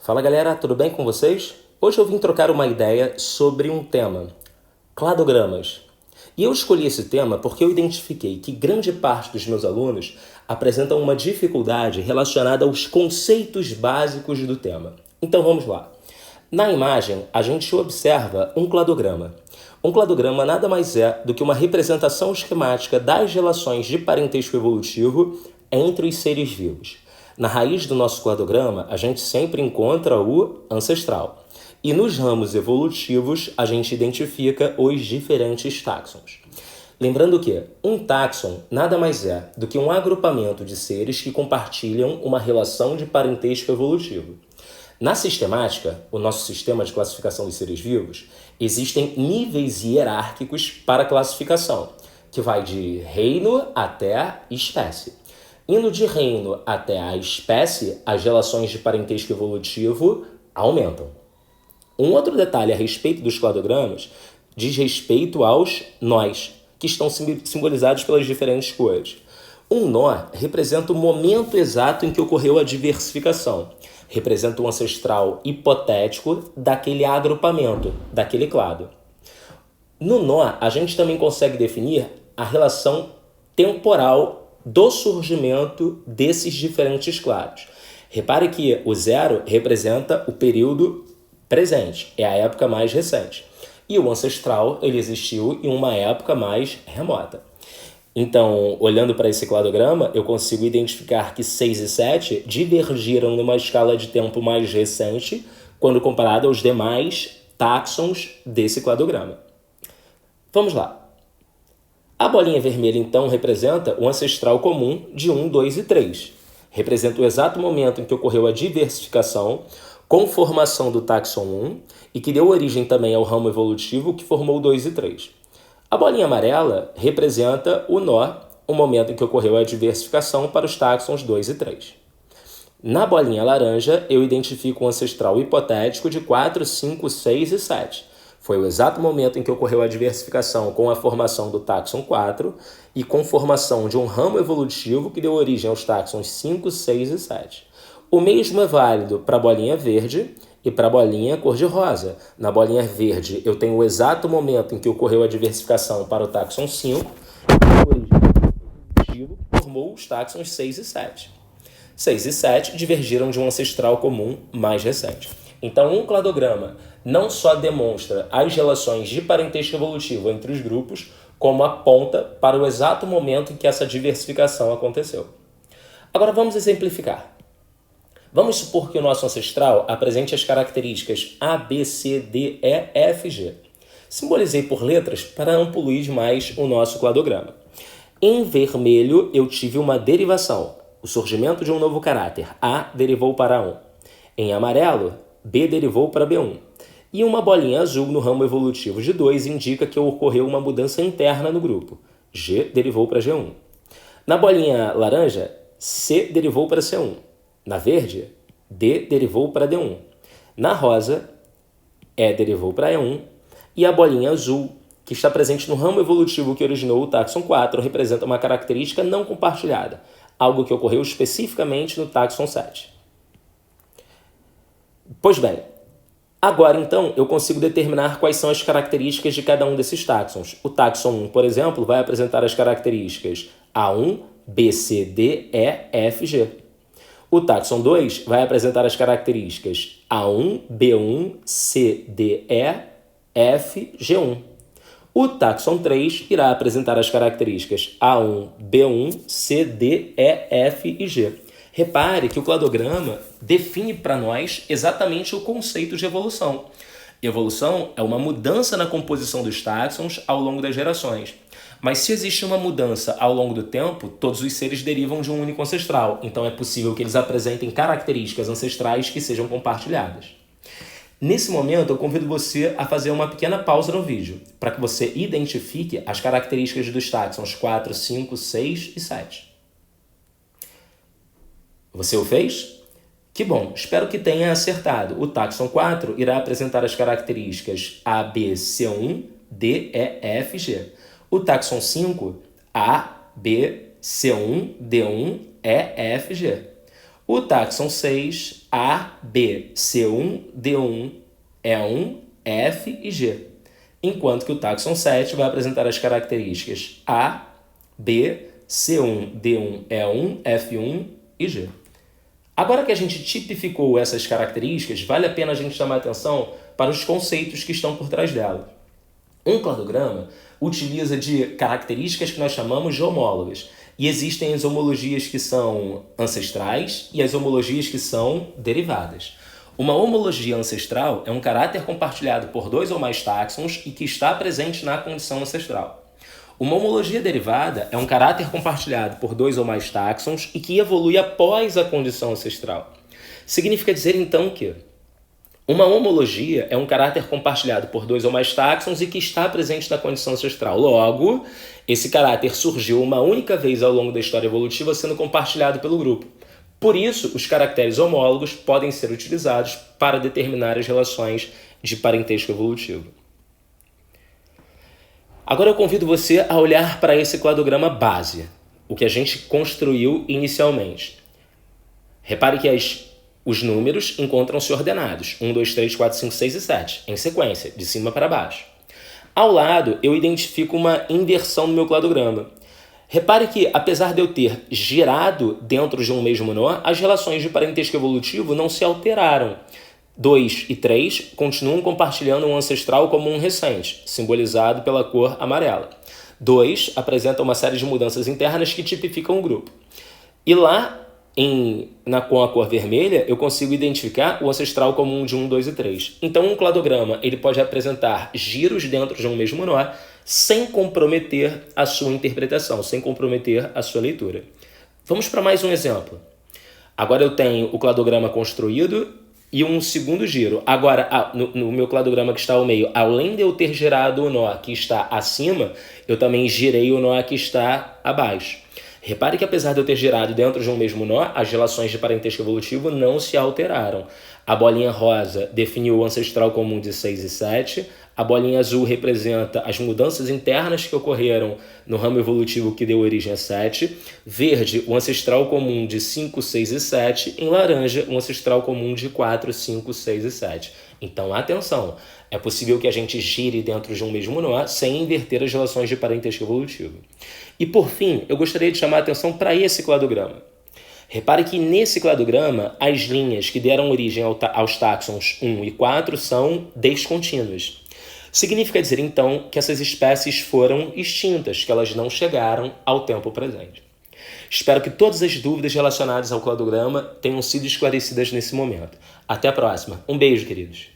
Fala galera, tudo bem com vocês? Hoje eu vim trocar uma ideia sobre um tema, cladogramas. E eu escolhi esse tema porque eu identifiquei que grande parte dos meus alunos apresentam uma dificuldade relacionada aos conceitos básicos do tema. Então vamos lá. Na imagem, a gente observa um cladograma. Um cladograma nada mais é do que uma representação esquemática das relações de parentesco evolutivo entre os seres vivos. Na raiz do nosso cladograma, a gente sempre encontra o ancestral. E nos ramos evolutivos, a gente identifica os diferentes táxons. Lembrando que um táxon nada mais é do que um agrupamento de seres que compartilham uma relação de parentesco evolutivo. Na sistemática, o nosso sistema de classificação dos seres vivos, existem níveis hierárquicos para a classificação, que vai de reino até espécie. Indo de reino até a espécie, as relações de parentesco evolutivo aumentam. Um outro detalhe a respeito dos cladogramas diz respeito aos nós, que estão simbolizados pelas diferentes cores. Um nó representa o momento exato em que ocorreu a diversificação. Representa o ancestral hipotético daquele agrupamento, daquele clado. No nó, a gente também consegue definir a relação temporal do surgimento desses diferentes clados. Repare que o 0 representa o período presente, é a época mais recente. E o ancestral, ele existiu em uma época mais remota. Então, olhando para esse cladograma, eu consigo identificar que 6 e 7 divergiram numa escala de tempo mais recente quando comparado aos demais táxons desse cladograma. Vamos lá. A bolinha vermelha, então, representa o ancestral comum de 1, 2 e 3. Representa o exato momento em que ocorreu a diversificação com formação do táxon 1 e que deu origem também ao ramo evolutivo que formou o 2 e 3. A bolinha amarela representa o nó, o momento em que ocorreu a diversificação para os táxons 2 e 3. Na bolinha laranja, eu identifico um ancestral hipotético de 4, 5, 6 e 7. Foi o exato momento em que ocorreu a diversificação com a formação do táxon 4 e com formação de um ramo evolutivo que deu origem aos táxons 5, 6 e 7. O mesmo é válido para a bolinha verde e para a bolinha cor-de-rosa. Na bolinha verde, eu tenho o exato momento em que ocorreu a diversificação para o táxon 5 e o evolutivo formou os táxons 6 e 7. 6 e 7 divergiram de um ancestral comum mais recente. Então, um cladograma não só demonstra as relações de parentesco evolutivo entre os grupos, como aponta para o exato momento em que essa diversificação aconteceu. Agora vamos exemplificar. Vamos supor que o nosso ancestral apresente as características A, B, C, D, E, F, G. Simbolizei por letras para ampluir mais o nosso cladograma. Em vermelho, eu tive uma derivação, o surgimento de um novo caráter. A derivou para 1. Em amarelo, B derivou para B1. E uma bolinha azul no ramo evolutivo de 2 indica que ocorreu uma mudança interna no grupo. G derivou para G1. Na bolinha laranja, C derivou para C1. Na verde, D derivou para D1. Na rosa, E derivou para E1. E a bolinha azul, que está presente no ramo evolutivo que originou o táxon 4, representa uma característica não compartilhada, algo que ocorreu especificamente no táxon 7. Pois bem, agora então eu consigo determinar quais são as características de cada um desses táxons. O táxon 1, por exemplo, vai apresentar as características A1, B, C, D, E, F, G. O táxon 2 vai apresentar as características A1, B1, C, D, E, F, G1. O táxon 3 irá apresentar as características A1, B1, C, D, E, F e G. Repare que o cladograma define para nós exatamente o conceito de evolução. Evolução é uma mudança na composição dos táxons ao longo das gerações. Mas se existe uma mudança ao longo do tempo, todos os seres derivam de um único ancestral. Então é possível que eles apresentem características ancestrais que sejam compartilhadas. Nesse momento, eu convido você a fazer uma pequena pausa no vídeo, para que você identifique as características dos táxons 4, 5, 6 e 7. Você o fez? Que bom, espero que tenha acertado. O táxon 4 irá apresentar as características A, B, C1, D, E, F, G. O táxon 5, A, B, C1, D1, E, F, G. O táxon 6, A, B, C1, D1, E1, F e G. Enquanto que o táxon 7 vai apresentar as características A, B, C1, D1, E1, F1 e G. Agora que a gente tipificou essas características, vale a pena a gente chamar atenção para os conceitos que estão por trás dela. Um cladograma utiliza de características que nós chamamos de homólogas. E existem as homologias que são ancestrais e as homologias que são derivadas. Uma homologia ancestral é um caráter compartilhado por 2 ou mais táxons e que está presente na condição ancestral. Uma homologia derivada é um caráter compartilhado por 2 ou mais táxons e que evolui após a condição ancestral. Significa dizer, então, que uma homologia é um caráter compartilhado por 2 ou mais táxons e que está presente na condição ancestral. Logo, esse caráter surgiu uma única vez ao longo da história evolutiva sendo compartilhado pelo grupo. Por isso, os caracteres homólogos podem ser utilizados para determinar as relações de parentesco evolutivo. Agora eu convido você a olhar para esse cladograma base, o que a gente construiu inicialmente. Repare que os números encontram-se ordenados, 1, 2, 3, 4, 5, 6 e 7, em sequência, de cima para baixo. Ao lado, eu identifico uma inversão no meu cladograma. Repare que, apesar de eu ter girado dentro de um mesmo nó, as relações de parentesco evolutivo não se alteraram. 2 e 3 continuam compartilhando um ancestral comum recente, simbolizado pela cor amarela. 2 apresenta uma série de mudanças internas que tipificam o grupo. E lá, com a cor vermelha, eu consigo identificar o ancestral comum de 1, 2 e 3. Então, um cladograma ele pode apresentar giros dentro de um mesmo nó, sem comprometer a sua interpretação, sem comprometer a sua leitura. Vamos para mais um exemplo. Agora eu tenho o cladograma construído e um segundo giro. Agora, no meu cladograma que está ao meio, além de eu ter girado o nó que está acima, eu também girei o nó que está abaixo. Repare que apesar de eu ter girado dentro de um mesmo nó, as relações de parentesco evolutivo não se alteraram. A bolinha rosa definiu o ancestral comum de 6 e 7, a bolinha azul representa as mudanças internas que ocorreram no ramo evolutivo que deu origem a 7, verde, o ancestral comum de 5, 6 e 7, em laranja, o ancestral comum de 4, 5, 6 e 7. Então, atenção, é possível que a gente gire dentro de um mesmo nó sem inverter as relações de parentesco evolutivo. E por fim, eu gostaria de chamar a atenção para esse cladograma. Repare que nesse cladograma, as linhas que deram origem aos táxons 1 e 4 são descontínuas. Significa dizer, então, que essas espécies foram extintas, que elas não chegaram ao tempo presente. Espero que todas as dúvidas relacionadas ao cladograma tenham sido esclarecidas nesse momento. Até a próxima. Um beijo, queridos.